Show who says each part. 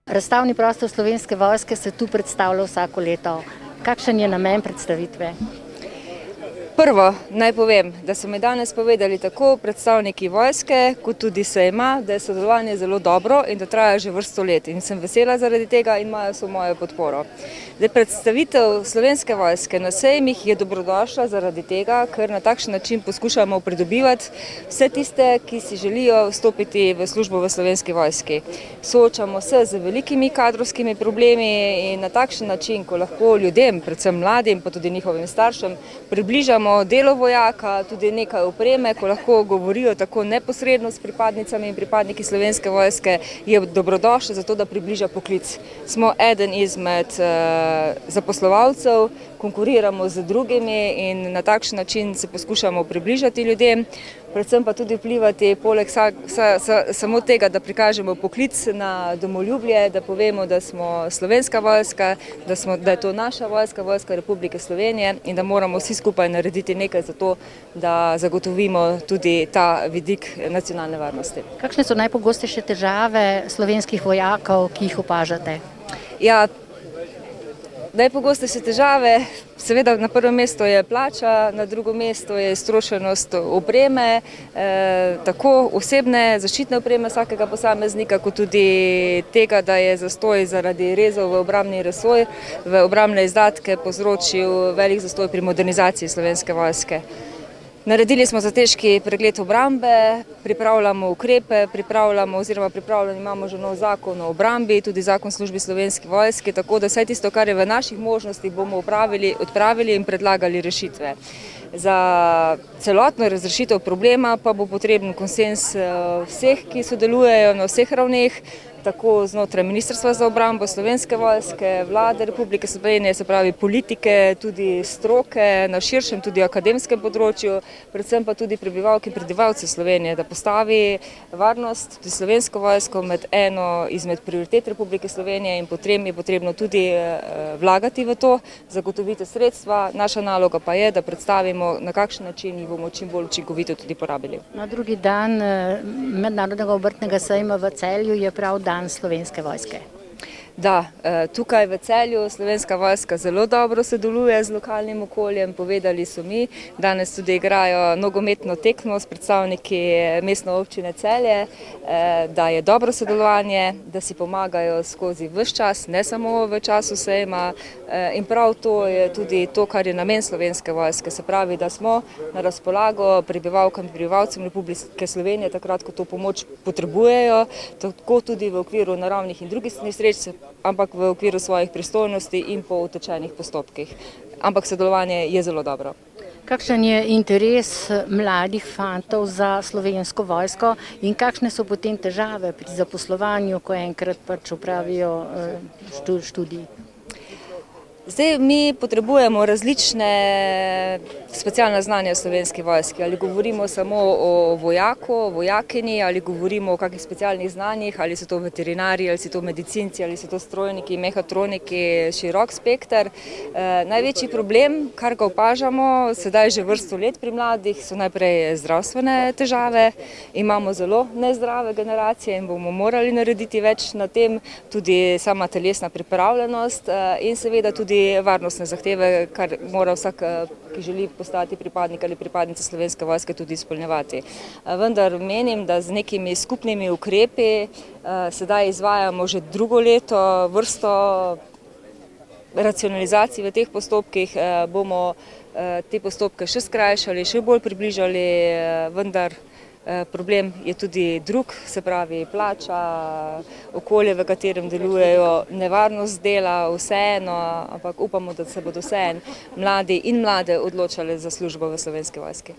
Speaker 1: Razstavni prostor Slovenske vojske se tu predstavlja vsako leto. Kakšen je namen predstavitve?
Speaker 2: Prvo naj povem, da so mi danes povedali tako predstavniki vojske, kot tudi sejma, da je sodelovanje zelo dobro in da traja že vrsto let. In sem vesela zaradi tega in imajo vso mojo podporo. Predstavitev Slovenske vojske na sejmih je dobrodošla zaradi tega, ker na takšen način poskušamo pridobivati vse tiste, ki si želijo vstopiti v službo v Slovenski vojski. Soočamo se z velikimi kadrovskimi problemi in na takšen način, ko lahko ljudem, predvsem mladim, pa tudi njihovim staršem, približamo delo vojaka, tudi nekaj opreme, ko lahko govorijo tako neposredno s pripadnicami in pripadniki Slovenske vojske, je dobrodošlo zato, da približa poklic. Smo eden izmed zaposlovalcev, konkuriramo z drugimi in na takšen način se poskušamo približati ljudem, predvsem pa tudi vplivati poleg samo tega, da prikažemo poklic na domoljublje, da povemo, da smo Slovenska vojska, da je to naša vojska, Vojska Republike Slovenije in da moramo vsi skupaj narediti nekaj za to, da zagotovimo tudi ta vidik nacionalne varnosti.
Speaker 1: Kakšne so najpogostejše težave slovenskih vojakov, ki jih opažate?
Speaker 2: Ja, najpogostejše težave, seveda na prvem mestu je plača, na drugem mestu je iztrošenost opreme, tako osebne zaščitne opreme vsakega posameznika, kot tudi tega, da je zastoj zaradi rezov v obrambni resor, v obrambne izdatke povzročil velik zastoj pri modernizaciji Slovenske vojske. Naredili smo strateški pregled obrambe, pripravljamo ukrepe, pripravljeni imamo že nov zakon o obrambi, tudi zakon o službi Slovenske vojske, tako da vse tisto, kar je v naših možnostih, bomo odpravili in predlagali rešitve. Za celotno razrešitev problema pa bo potreben konsenz vseh, ki sodelujejo na vseh ravneh, tako znotraj Ministrstva za obrambo, Slovenske vojske, Vlade Republike Slovenije, se pravi politike, tudi stroke na širšem, tudi akademskem področju, predvsem pa tudi prebivalke in prebivalci Slovenije, da postavi varnost, tudi Slovensko vojsko med eno izmed prioritet Republike Slovenije in potem je potrebno tudi vlagati v to, zagotoviti sredstva. Naša naloga pa je, da predstavimo, na kakšen način jih bomo čim bolj učinkovito tudi porabili.
Speaker 1: Na drugi dan Mednarodnega obrtnega sejma v Celju je prav dan Slovenske vojske.
Speaker 2: Da, tukaj v Celju Slovenska vojska zelo dobro sodeluje z lokalnim okoljem, povedali so mi, danes tudi igrajo nogometno tekmo s predstavniki mestne občine Celje, da je dobro sodelovanje, da si pomagajo skozi ves čas, ne samo v času sejma in prav to je tudi to, kar je namen Slovenske vojske, se pravi, da smo na razpolago prebivalkam in prebivalcem Republike Slovenije takrat, ko to pomoč potrebujejo, tako tudi v okviru naravnih in drugih nesreč, ampak v okviru svojih pristojnosti in po utečenih postopkih. Ampak sodelovanje je zelo dobro.
Speaker 1: Kakšen je interes mladih fantov za Slovensko vojsko in kakšne so potem težave pri zaposlovanju, ko enkrat opravijo študij?
Speaker 2: Zdaj mi potrebujemo različne specialna znanja v Slovenski vojski. Ali govorimo samo o vojaku, vojakinji, ali govorimo o kakih specialnih znanjih, ali so to veterinarji, ali so to medicinci, ali so to strojniki, mehatroniki, širok spekter. Največji problem, kar ga opažamo sedaj že vrsto let pri mladih, so najprej zdravstvene težave. Imamo zelo nezdrave generacije in bomo morali narediti več na tem, tudi sama telesna pripravljenost in seveda tudi varnostne zahteve, kar mora vsak, ki želi postati pripadnik ali pripadnica Slovenske vojske, tudi izpolnjevati. Vendar menim, da z nekimi skupnimi ukrepi sedaj izvajamo že drugo leto vrsto racionalizacij v teh postopkih, bomo te postopke še skrajšali, še bolj približali, vendar problem je tudi drug, se pravi plača, okolje, v katerem delujejo, nevarnost dela, vseeno, ampak upamo, da se bodo vseeno mladi in mlade odločali za službo v Slovenski vojski.